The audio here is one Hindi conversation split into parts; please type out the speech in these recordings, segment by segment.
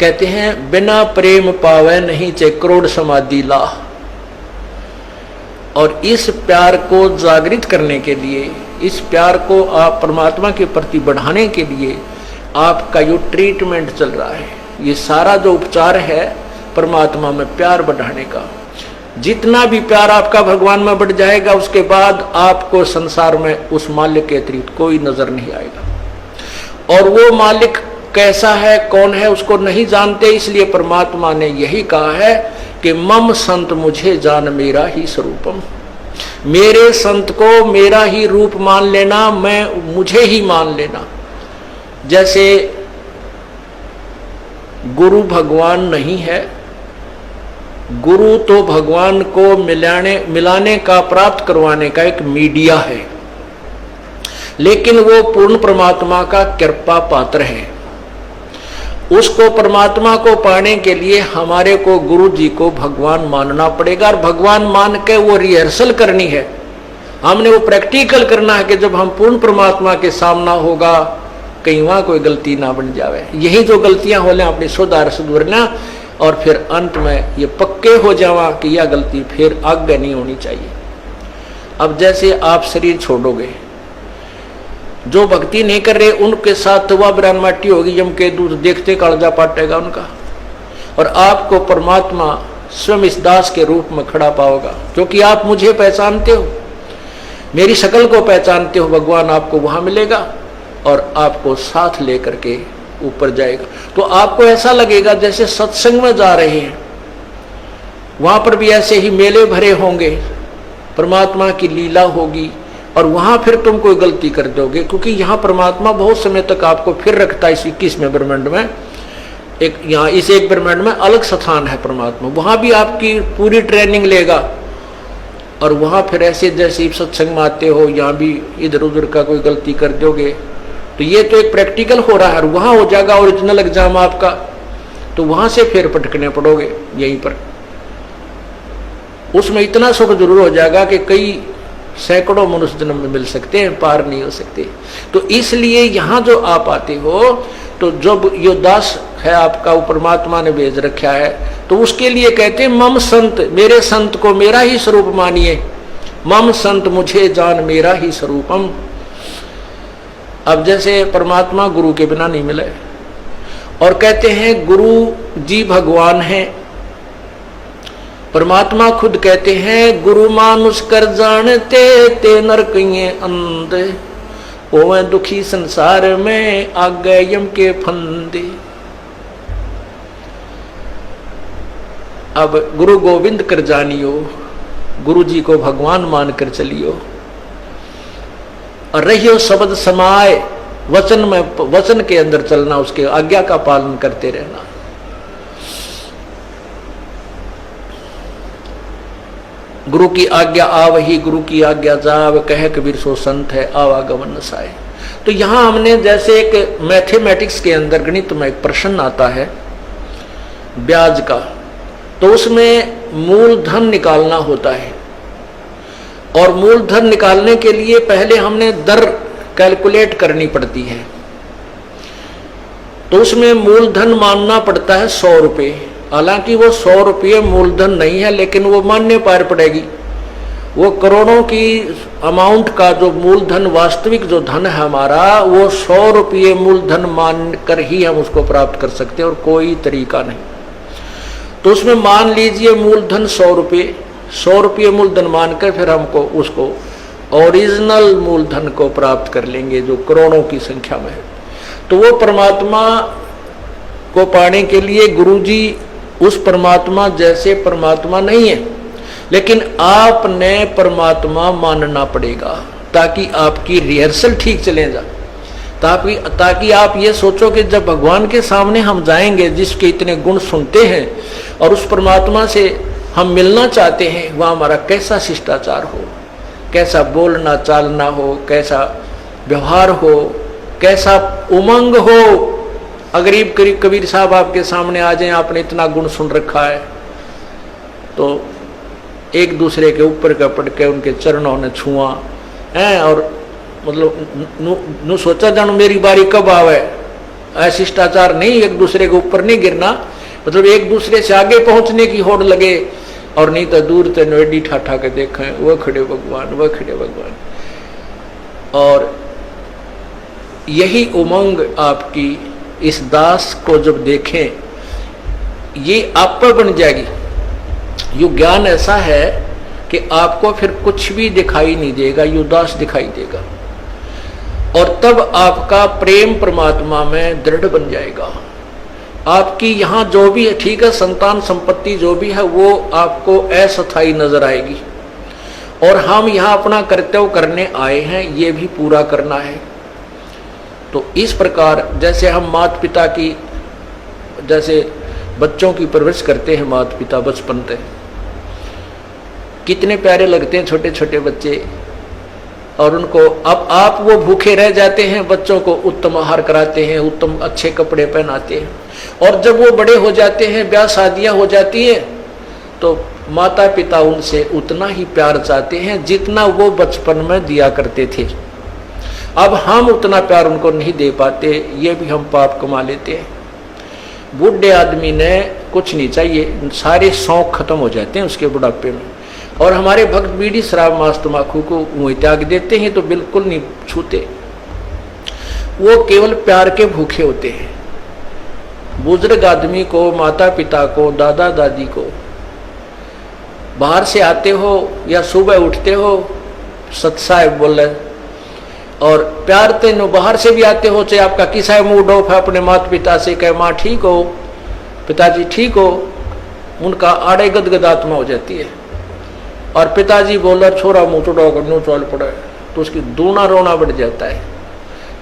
कहते हैं बिना प्रेम पावे नहीं चे करोड़ समाधि ला। और इस प्यार को जागृत करने के लिए, इस प्यार को आप परमात्मा के प्रति बढ़ाने के लिए आपका जो ट्रीटमेंट चल रहा है, ये सारा जो उपचार है परमात्मा में प्यार बढ़ाने का। जितना भी प्यार आपका भगवान में बढ़ जाएगा, उसके बाद आपको संसार में उस मालिक के अतिरिक्त कोई नजर नहीं आएगा। और वो मालिक कैसा है, कौन है, उसको नहीं जानते। इसलिए परमात्मा ने यही कहा है कि मम संत मुझे जान मेरा ही स्वरूपम। मेरे संत को मेरा ही रूप मान लेना, मैं मुझे ही मान लेना। जैसे गुरु भगवान नहीं है, गुरु तो भगवान को मिलाने का, प्राप्त करवाने का एक मीडिया है, लेकिन वो पूर्ण परमात्मा का कृपा पात्र है। उसको परमात्मा को पाने के लिए हमारे को गुरु जी को भगवान मानना पड़ेगा। और भगवान मान के वो रिहर्सल करनी है, हमने वो प्रैक्टिकल करना है कि जब हम पूर्ण परमात्मा के सामना होगा कहीं वहां कोई गलती ना बन जावे। यही जो गलतियां हो लें अपनी सुधारना, और फिर अंत में ये पक्के हो जावा कि यह गलती फिर आगे नहीं होनी चाहिए। अब जैसे आप शरीर छोड़ोगे, जो भक्ति नहीं कर रहे उनके साथ तो वह बरान माटी होगी, यम के दूध देखते कालजा पाटेगा उनका। और आपको परमात्मा स्वयं इस दास के रूप में खड़ा पाओगा, क्योंकि आप मुझे पहचानते हो, मेरी शक्ल को पहचानते हो। भगवान आपको वहां मिलेगा और आपको साथ लेकर के ऊपर जाएगा। तो आपको ऐसा लगेगा जैसे सत्संग में जा रहे हैं। वहां पर भी ऐसे ही मेले भरे होंगे, परमात्मा की लीला होगी, और वहां फिर तुम कोई गलती कर दोगे, क्योंकि यहाँ परमात्मा बहुत समय तक आपको फिर रखता है। इस 21वें ब्रह्मांड में एक, यहाँ इस एक ब्रह्मांड में अलग स्थान है परमात्मा, वहां भी आपकी पूरी ट्रेनिंग लेगा। और वहां फिर ऐसे जैसे सत्संग में आते हो, यहाँ भी इधर उधर का कोई गलती कर दोगे तो ये तो एक प्रैक्टिकल हो रहा है। वहां हो जाएगा ओरिजिनल एग्जाम आपका, तो वहां से फिर पटकने पड़ोगे यहीं पर। उसमें इतना सुख जरूर हो जाएगा कि कई सैकड़ों मनुष्य जन्म में मिल सकते हैं, पार नहीं हो सकते। तो इसलिए यहां जो आप आते हो, तो जब यो दास है आपका, वो परमात्मा ने भेज रखा है, तो उसके लिए कहते हैं मम संत, मेरे संत को मेरा ही स्वरूप मानिए। मम संत मुझे जान मेरा ही स्वरूपम। अब जैसे परमात्मा गुरु के बिना नहीं मिले, और कहते हैं गुरु जी भगवान है। परमात्मा खुद कहते हैं गुरु मानुष कर जानते ते नरकिए अंधे, होवे दुखी संसार में आगे यम के फंदे। अब गुरु गोविंद कर जानियो, गुरु जी को भगवान मानकर चलियो, और रहियो शब्द समाए वचन में, वचन के अंदर चलना, उसके आज्ञा का पालन करते रहना। गुरु की आज्ञा आवही, गुरु की आज्ञा जाव, कह कबीर सो संत है आवागमन नसाए। तो यहां हमने जैसे एक मैथमेटिक्स के अंदर गणित में एक प्रश्न आता है ब्याज का, तो उसमें मूलधन निकालना होता है, और मूलधन निकालने के लिए पहले हमने दर कैलकुलेट करनी पड़ती है। तो उसमें मूलधन मानना पड़ता है 100 रुपये। हालांकि वो 100 रुपये मूलधन नहीं है, लेकिन वो मानने पार पड़ेगी। वो करोड़ों की अमाउंट का जो मूलधन, वास्तविक जो धन है हमारा, वो 100 रुपये मूलधन मानकर ही हम उसको प्राप्त कर सकते हैं, और कोई तरीका नहीं। तो उसमें मान लीजिए मूलधन 100 रुपये, 100 रुपये मूलधन मानकर फिर हमको उसको ओरिजिनल मूलधन को प्राप्त कर लेंगे जो करोड़ों की संख्या में है। तो वो परमात्मा को पाने के लिए गुरुजी उस परमात्मा जैसे परमात्मा नहीं है, लेकिन आपने परमात्मा मानना पड़ेगा, ताकि आपकी रिहर्सल ठीक चले जा, ताकि आप ये सोचो कि जब भगवान के सामने हम जाएंगे, जिसके इतने गुण सुनते हैं, और उस परमात्मा से हम मिलना चाहते हैं, वह हमारा कैसा शिष्टाचार हो, कैसा बोलना चालना हो, कैसा व्यवहार हो, कैसा उमंग हो। अगरीब कबीर साहब आपके सामने आ जाए, आपने इतना गुण सुन रखा है, तो एक दूसरे के ऊपर का पड़ के उनके चरणों ने छुआ है, और मतलब नु सोचा जानो मेरी बारी कब आवे, अशिष्टाचार नहीं, एक दूसरे के ऊपर नहीं गिरना, मतलब एक दूसरे से आगे पहुंचने की होड़ लगे, और नहीं तो दूर से नोएडी ठाठा के देखें वह खड़े भगवान, वह खड़े भगवान। और यही उमंग आपकी इस दास को जब देखें, ये आप पर बन जाएगी। ये ज्ञान ऐसा है कि आपको फिर कुछ भी दिखाई नहीं देगा, ये दास दिखाई देगा, और तब आपका प्रेम परमात्मा में दृढ़ बन जाएगा। आपकी यहाँ जो भी है, ठीक है, संतान संपत्ति जो भी है वो आपको अस्थायी नजर आएगी, और हम यहाँ अपना कर्तव्य करने आए हैं, ये भी पूरा करना है। तो इस प्रकार जैसे हम माता पिता की, जैसे बच्चों की परवरिश करते हैं माता पिता बचपन से, कितने प्यारे लगते हैं छोटे छोटे बच्चे, और उनको अब आप वो भूखे रह जाते हैं, बच्चों को उत्तम आहार कराते हैं, उत्तम अच्छे कपड़े पहनाते हैं, और जब वो बड़े हो जाते हैं, ब्याह शादियां हो जाती है, तो माता पिता उनसे उतना ही प्यार चाहते हैं जितना वो बचपन में दिया करते थे। अब हम उतना प्यार उनको नहीं दे पाते, ये भी हम पाप कमा लेते हैं। बूढ़े आदमी ने कुछ नहीं चाहिए, सारे शौक खत्म हो जाते हैं उसके बुढ़ापे में, और हमारे भक्त बीड़ी शराब मांस तम्बाकू को मुँह त्याग देते हैं, तो बिल्कुल नहीं छूते, वो केवल प्यार के भूखे होते हैं। बुजुर्ग आदमी को, माता पिता को, दादा दादी को, बाहर से आते हो या सुबह उठते हो, सत्साहेब बोले, और प्यार ते नो बाहर से भी आते हो, चाहे आपका किसा मूड ऑफ है, अपने माता पिता से कहे माँ ठीक हो, पिताजी ठीक हो, उनका आड़े गदगद आत्मा हो जाती है, और पिताजी बोले छोरा मुँह चुड़ाओ करनो चल पड़े, तो उसकी दूना रोना बढ़ जाता है।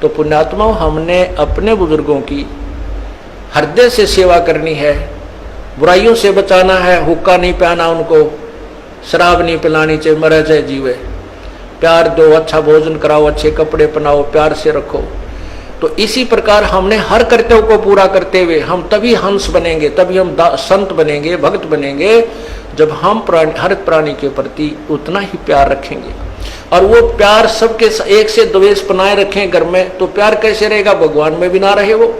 तो पुण्यात्मा, हमने अपने बुजुर्गों की हृदय से सेवा करनी है, बुराइयों से बचाना है, हुक्का नहीं पहना उनको, शराब नहीं पिलानी, चाहे मरे चाहे जीवे, प्यार दो, अच्छा भोजन कराओ, अच्छे कपड़े पहनाओ, प्यार से रखो। तो इसी प्रकार हमने हर कर्तव्य को पूरा करते हुए हम तभी हंस बनेंगे, तभी हम संत बनेंगे, भक्त बनेंगे, जब हम हर प्राणी के प्रति उतना ही प्यार रखेंगे। और वो प्यार सबके एक से द्वेष बनाए रखें घर में, तो प्यार कैसे रहेगा, भगवान में भी ना रहे वो।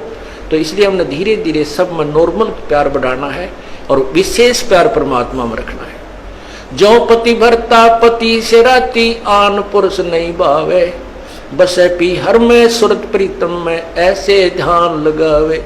तो इसलिए हमने धीरे धीरे सब में नॉर्मल प्यार बढ़ाना है, और विशेष प्यार परमात्मा में रखना है। जो पति भरता पति से राती, आन पुरुष नहीं भावे, बसे पी हर में सुरत प्रीतम में, ऐसे ध्यान लगावे।